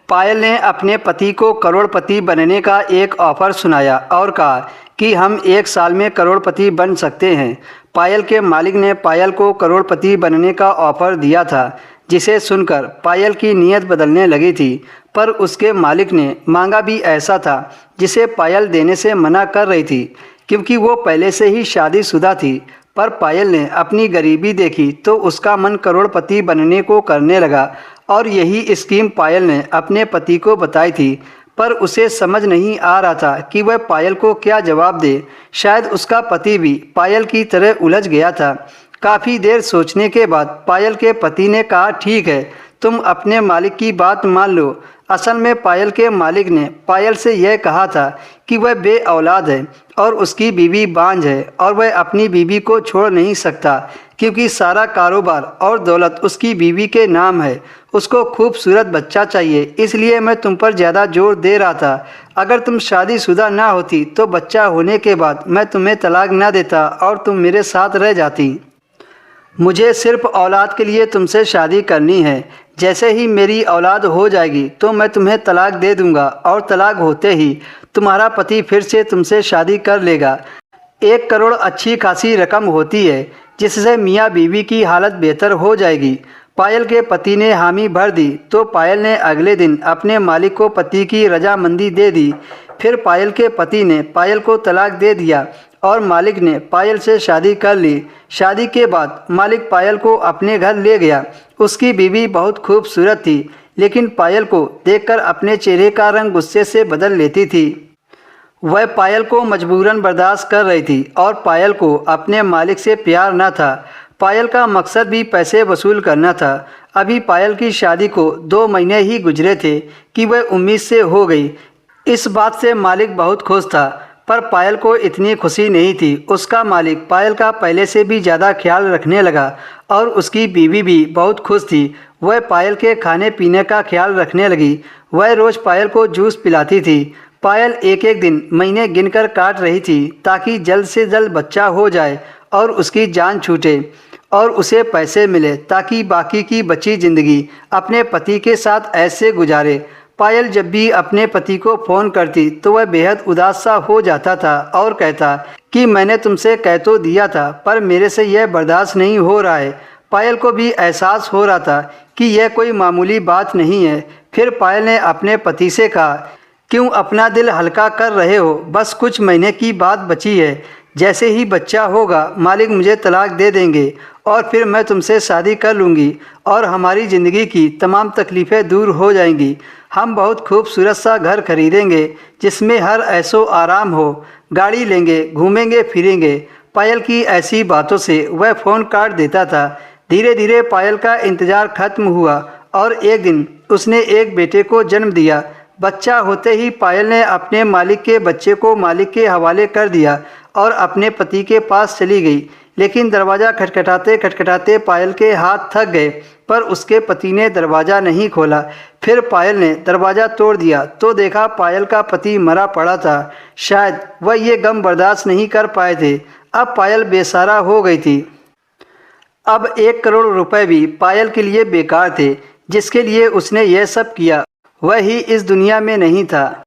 पायल ने अपने पति को करोड़पति बनने का एक ऑफर सुनाया और कहा कि हम 1 साल में करोड़पति बन सकते हैं। पायल के मालिक ने पायल को करोड़पति बनने का ऑफर दिया था, जिसे सुनकर पायल की नीयत बदलने लगी थी। पर उसके मालिक ने मांगा भी ऐसा था जिसे पायल देने से मना कर रही थी, क्योंकि वो पहले से ही शादीशुदा थी। पर पायल ने अपनी गरीबी देखी तो उसका मन करोड़पति बनने को करने लगा और यही स्कीम पायल ने अपने पति को बताई थी। पर उसे समझ नहीं आ रहा था कि वह पायल को क्या जवाब दे। शायद उसका पति भी पायल की तरह उलझ गया था। काफ़ी देर सोचने के बाद पायल के पति ने कहा, ठीक है, तुम अपने मालिक की बात मान लो। असल में पायल के मालिक ने पायल से यह कहा था कि वह बे औलाद है और उसकी बीवी बांझ है और वह अपनी बीवी को छोड़ नहीं सकता, क्योंकि सारा कारोबार और दौलत उसकी बीवी के नाम है। उसको खूबसूरत बच्चा चाहिए, इसलिए मैं तुम पर ज़्यादा जोर दे रहा था। अगर तुम शादीशुदा ना होती तो बच्चा होने के बाद मैं तुम्हें तलाक ना देता और तुम मेरे साथ रह जाती। मुझे सिर्फ औलाद के लिए तुमसे शादी करनी है। जैसे ही मेरी औलाद हो जाएगी तो मैं तुम्हें तलाक दे दूंगा और तलाक होते ही तुम्हारा पति फिर से तुमसे शादी कर लेगा। 1 करोड़ अच्छी खासी रकम होती है, जिससे मियाँ बीवी की हालत बेहतर हो जाएगी। पायल के पति ने हामी भर दी तो पायल ने अगले दिन अपने मालिक को पति की रजामंदी दे दी। फिर पायल के पति ने पायल को तलाक दे दिया और मालिक ने पायल से शादी कर ली। शादी के बाद मालिक पायल को अपने घर ले गया। उसकी बीवी बहुत खूबसूरत थी, लेकिन पायल को देखकर अपने चेहरे का रंग गुस्से से बदल लेती थी। वह पायल को मजबूरन बर्दाश्त कर रही थी और पायल को अपने मालिक से प्यार न था। पायल का मकसद भी पैसे वसूल करना था। अभी पायल की शादी को 2 महीने ही गुजरे थे कि वह उम्मीद से हो गई। इस बात से मालिक बहुत खुश था, पर पायल को इतनी खुशी नहीं थी। उसका मालिक पायल का पहले से भी ज़्यादा ख्याल रखने लगा और उसकी बीवी भी बहुत खुश थी। वह पायल के खाने पीने का ख्याल रखने लगी। वह रोज़ पायल को जूस पिलाती थी। पायल एक एक दिन महीने गिनकर काट रही थी ताकि जल्द से जल्द बच्चा हो जाए और उसकी जान छूटे और उसे पैसे मिले, ताकि बाकी की बची ज़िंदगी अपने पति के साथ ऐसे गुजारे। पायल जब भी अपने पति को फ़ोन करती तो वह बेहद उदास सा हो जाता था और कहता कि मैंने तुमसे कह तो दिया था, पर मेरे से यह बर्दाश्त नहीं हो रहा है। पायल को भी एहसास हो रहा था कि यह कोई मामूली बात नहीं है। फिर पायल ने अपने पति से कहा, क्यों अपना दिल हल्का कर रहे हो? बस कुछ महीने की बात बची है। जैसे ही बच्चा होगा मालिक मुझे तलाक दे देंगे और फिर मैं तुमसे शादी कर लूँगी और हमारी ज़िंदगी की तमाम तकलीफ़ें दूर हो जाएंगी। हम बहुत खूबसूरत सा घर खरीदेंगे जिसमें हर ऐशो आराम हो, गाड़ी लेंगे, घूमेंगे फिरेंगे। पायल की ऐसी बातों से वह फ़ोन काट देता था। धीरे धीरे पायल का इंतज़ार खत्म हुआ और एक दिन उसने एक बेटे को जन्म दिया। बच्चा होते ही पायल ने अपने मालिक के बच्चे को मालिक के हवाले कर दिया और अपने पति के पास चली गई। लेकिन दरवाज़ा खटखटाते खटखटाते पायल के हाथ थक गए, पर उसके पति ने दरवाज़ा नहीं खोला। फिर पायल ने दरवाज़ा तोड़ दिया तो देखा पायल का पति मरा पड़ा था। शायद वह ये गम बर्दाश्त नहीं कर पाए थे। अब पायल बेसहारा हो गई थी। अब 1 करोड़ रुपए भी पायल के लिए बेकार थे। जिसके लिए उसने यह सब किया वह ही इस दुनिया में नहीं था।